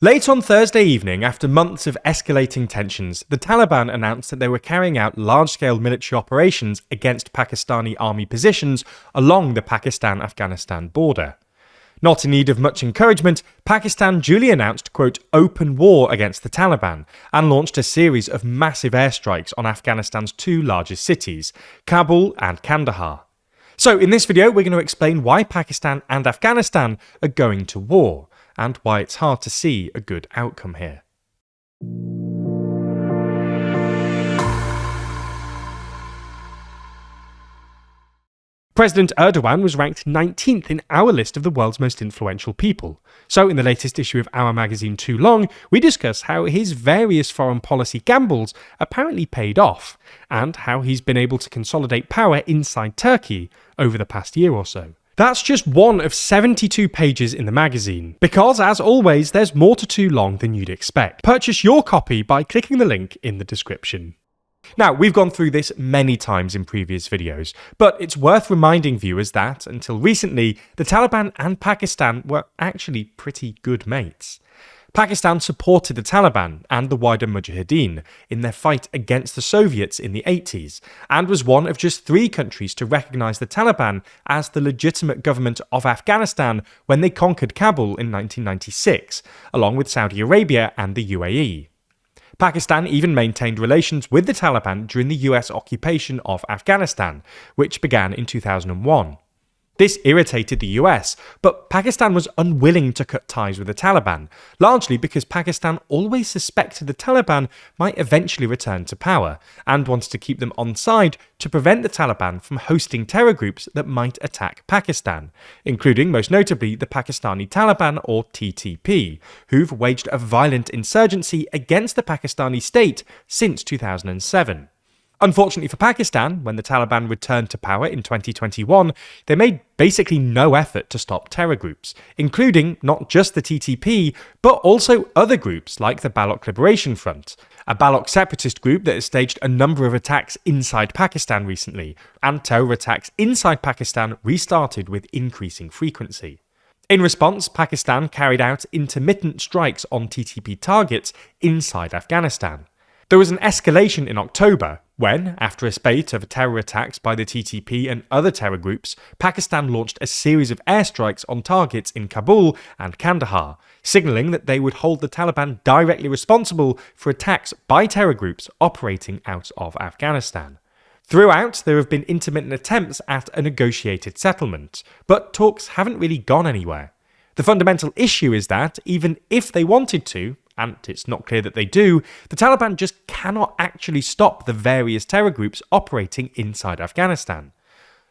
Late on Thursday evening, after months of escalating tensions, the Taliban announced that they were carrying out large-scale military operations against Pakistani army positions along the Pakistan-Afghanistan border. Not in need of much encouragement, Pakistan duly announced, quote, open war against the Taliban and launched a series of massive airstrikes on Afghanistan's two largest cities, Kabul and Kandahar. So in this video, we're going to explain why Pakistan and Afghanistan are going to war, and why it's hard to see a good outcome here. President Erdogan was ranked 19th in our list of the world's most influential people. So in the latest issue of our magazine Too Long, we discuss how his various foreign policy gambles apparently paid off, and how he's been able to consolidate power inside Turkey over the past year or so. That's just one of 72 pages in the magazine, because as always there's more to Too Long than you'd expect. Purchase your copy by clicking the link in the description. Now, we've gone through this many times in previous videos, but it's worth reminding viewers that, until recently, the Taliban and Pakistan were actually pretty good mates. Pakistan supported the Taliban and the wider Mujahideen in their fight against the Soviets in the 80s, and was one of just 3 countries to recognise the Taliban as the legitimate government of Afghanistan when they conquered Kabul in 1996, along with Saudi Arabia and the UAE. Pakistan even maintained relations with the Taliban during the US occupation of Afghanistan, which began in 2001. This irritated the US, but Pakistan was unwilling to cut ties with the Taliban, largely because Pakistan always suspected the Taliban might eventually return to power, and wanted to keep them on side to prevent the Taliban from hosting terror groups that might attack Pakistan, including most notably the Pakistani Taliban, or TTP, who've waged a violent insurgency against the Pakistani state since 2007. Unfortunately for Pakistan, when the Taliban returned to power in 2021, they made basically no effort to stop terror groups, including not just the TTP, but also other groups like the Baloch Liberation Front, a Baloch separatist group that has staged a number of attacks inside Pakistan recently, and terror attacks inside Pakistan restarted with increasing frequency. In response, Pakistan carried out intermittent strikes on TTP targets inside Afghanistan. There was an escalation in October when, after a spate of terror attacks by the TTP and other terror groups, Pakistan launched a series of airstrikes on targets in Kabul and Kandahar, signalling that they would hold the Taliban directly responsible for attacks by terror groups operating out of Afghanistan. Throughout, there have been intermittent attempts at a negotiated settlement, but talks haven't really gone anywhere. The fundamental issue is that, even if they wanted to, and it's not clear that they do, the Taliban just cannot actually stop the various terror groups operating inside Afghanistan.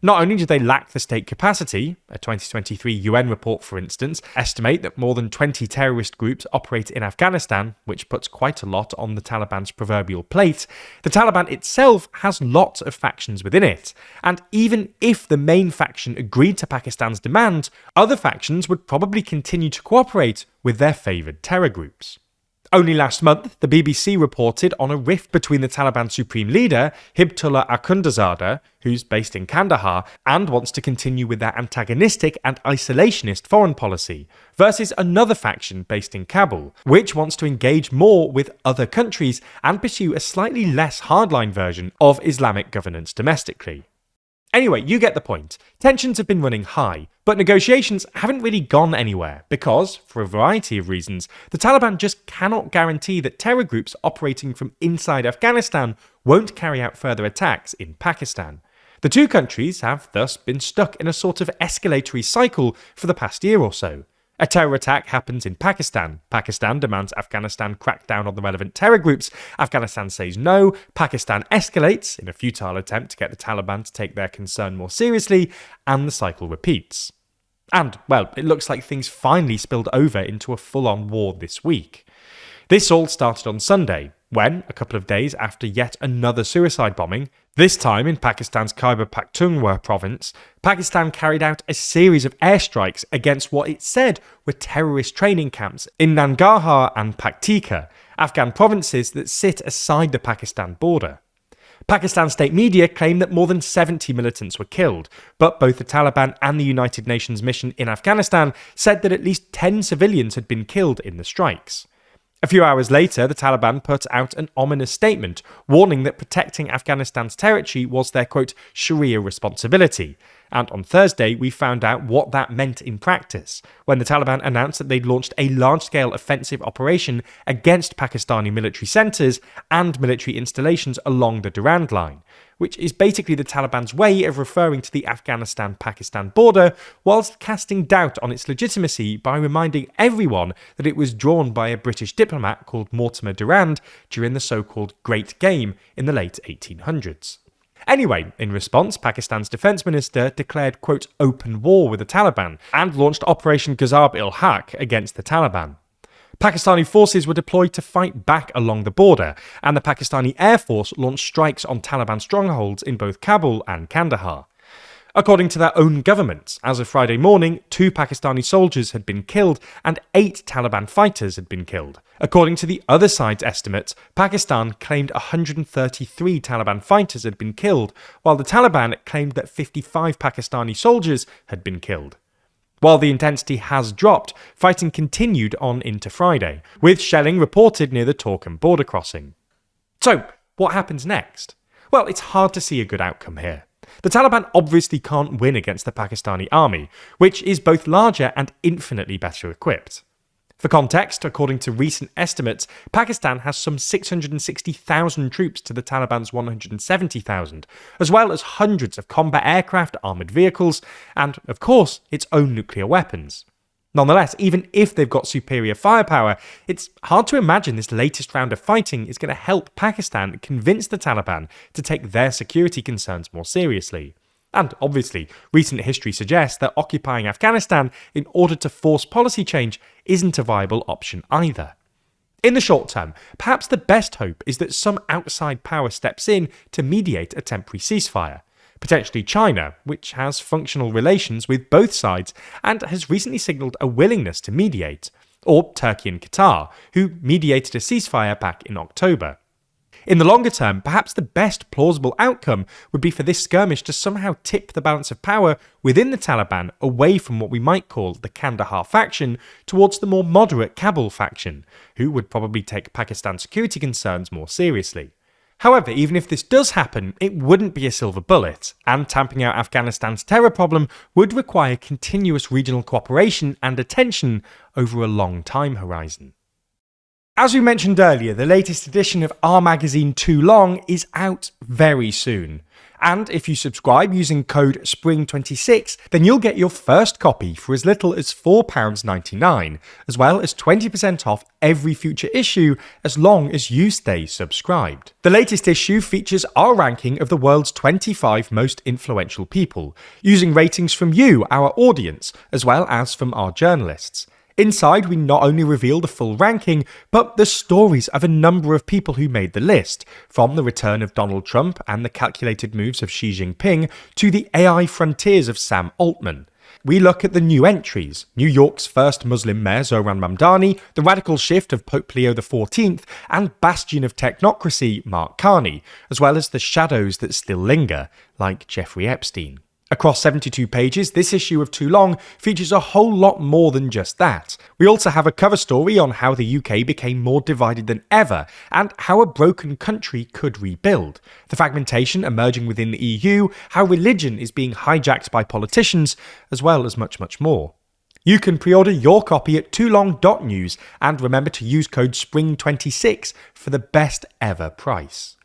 Not only do they lack the state capacity, a 2023 UN report, for instance, estimate that more than 20 terrorist groups operate in Afghanistan, which puts quite a lot on the Taliban's proverbial plate, the Taliban itself has lots of factions within it, and even if the main faction agreed to Pakistan's demand, other factions would probably continue to cooperate with their favoured terror groups. Only last month, the BBC reported on a rift between the Taliban Supreme Leader, Hibtullah Akhundzada, who's based in Kandahar and wants to continue with their antagonistic and isolationist foreign policy, versus another faction based in Kabul, which wants to engage more with other countries and pursue a slightly less hardline version of Islamic governance domestically. Anyway, you get the point. Tensions have been running high, but negotiations haven't really gone anywhere because, for a variety of reasons, the Taliban just cannot guarantee that terror groups operating from inside Afghanistan won't carry out further attacks in Pakistan. The two countries have thus been stuck in a sort of escalatory cycle for the past year or so. A terror attack happens in Pakistan. Pakistan demands Afghanistan crack down on the relevant terror groups. Afghanistan says no. Pakistan escalates in a futile attempt to get the Taliban to take their concern more seriously, and the cycle repeats. And, well, it looks like things finally spilled over into a full-on war this week. This all started on Sunday, when, a couple of days after yet another suicide bombing, this time in Pakistan's Khyber Pakhtunkhwa province, Pakistan carried out a series of airstrikes against what it said were terrorist training camps in Nangarhar and Paktika, Afghan provinces that sit aside the Pakistan border. Pakistan state media claim that more than 70 militants were killed, but both the Taliban and the United Nations mission in Afghanistan said that at least 10 civilians had been killed in the strikes. A few hours later, the Taliban put out an ominous statement, warning that protecting Afghanistan's territory was their, quote, Sharia responsibility. And on Thursday, we found out what that meant in practice, when the Taliban announced that they'd launched a large-scale offensive operation against Pakistani military centres and military installations along the Durand Line, which is basically the Taliban's way of referring to the Afghanistan-Pakistan border, whilst casting doubt on its legitimacy by reminding everyone that it was drawn by a British diplomat called Mortimer Durand during the so-called Great Game in the late 1800s. Anyway, in response, Pakistan's defence minister declared, quote, open war with the Taliban and launched Operation Ghazab-ul-Haq against the Taliban. Pakistani forces were deployed to fight back along the border, and the Pakistani Air Force launched strikes on Taliban strongholds in both Kabul and Kandahar. According to their own government, as of Friday morning, 2 Pakistani soldiers had been killed and 8 Taliban fighters had been killed. According to the other side's estimates, Pakistan claimed 133 Taliban fighters had been killed, while the Taliban claimed that 55 Pakistani soldiers had been killed. While the intensity has dropped, fighting continued on into Friday, with shelling reported near the Torkham border crossing. So, what happens next? Well, it's hard to see a good outcome here. The Taliban obviously can't win against the Pakistani army, which is both larger and infinitely better equipped. For context, according to recent estimates, Pakistan has some 660,000 troops to the Taliban's 170,000, as well as hundreds of combat aircraft, armoured vehicles, and, of course, its own nuclear weapons. Nonetheless, even if they've got superior firepower, it's hard to imagine this latest round of fighting is going to help Pakistan convince the Taliban to take their security concerns more seriously. And obviously, recent history suggests that occupying Afghanistan in order to force policy change isn't a viable option either. In the short term, perhaps the best hope is that some outside power steps in to mediate a temporary ceasefire. Potentially China, which has functional relations with both sides and has recently signalled a willingness to mediate, or Turkey and Qatar, who mediated a ceasefire back in October. In the longer term, perhaps the best plausible outcome would be for this skirmish to somehow tip the balance of power within the Taliban away from what we might call the Kandahar faction towards the more moderate Kabul faction, who would probably take Pakistan's security concerns more seriously. However, even if this does happen, it wouldn't be a silver bullet, and tamping out Afghanistan's terror problem would require continuous regional cooperation and attention over a long time horizon. As we mentioned earlier, the latest edition of our magazine Too Long is out very soon. And if you subscribe using code SPRING26, then you'll get your first copy for as little as £4.99, as well as 20% off every future issue as long as you stay subscribed. The latest issue features our ranking of the world's 25 most influential people, using ratings from you, our audience, as well as from our journalists. Inside, we not only reveal the full ranking, but the stories of a number of people who made the list, from the return of Donald Trump and the calculated moves of Xi Jinping to the AI frontiers of Sam Altman. We look at the new entries, New York's first Muslim mayor Zohran Mamdani, the radical shift of Pope Leo XIV, and bastion of technocracy Mark Carney, as well as the shadows that still linger, like Jeffrey Epstein. Across 72 pages, this issue of Too Long features a whole lot more than just that. We also have a cover story on how the UK became more divided than ever, and how a broken country could rebuild, the fragmentation emerging within the EU, how religion is being hijacked by politicians, as well as much, much more. You can pre-order your copy at toolong.news, and remember to use code SPRING26 for the best ever price.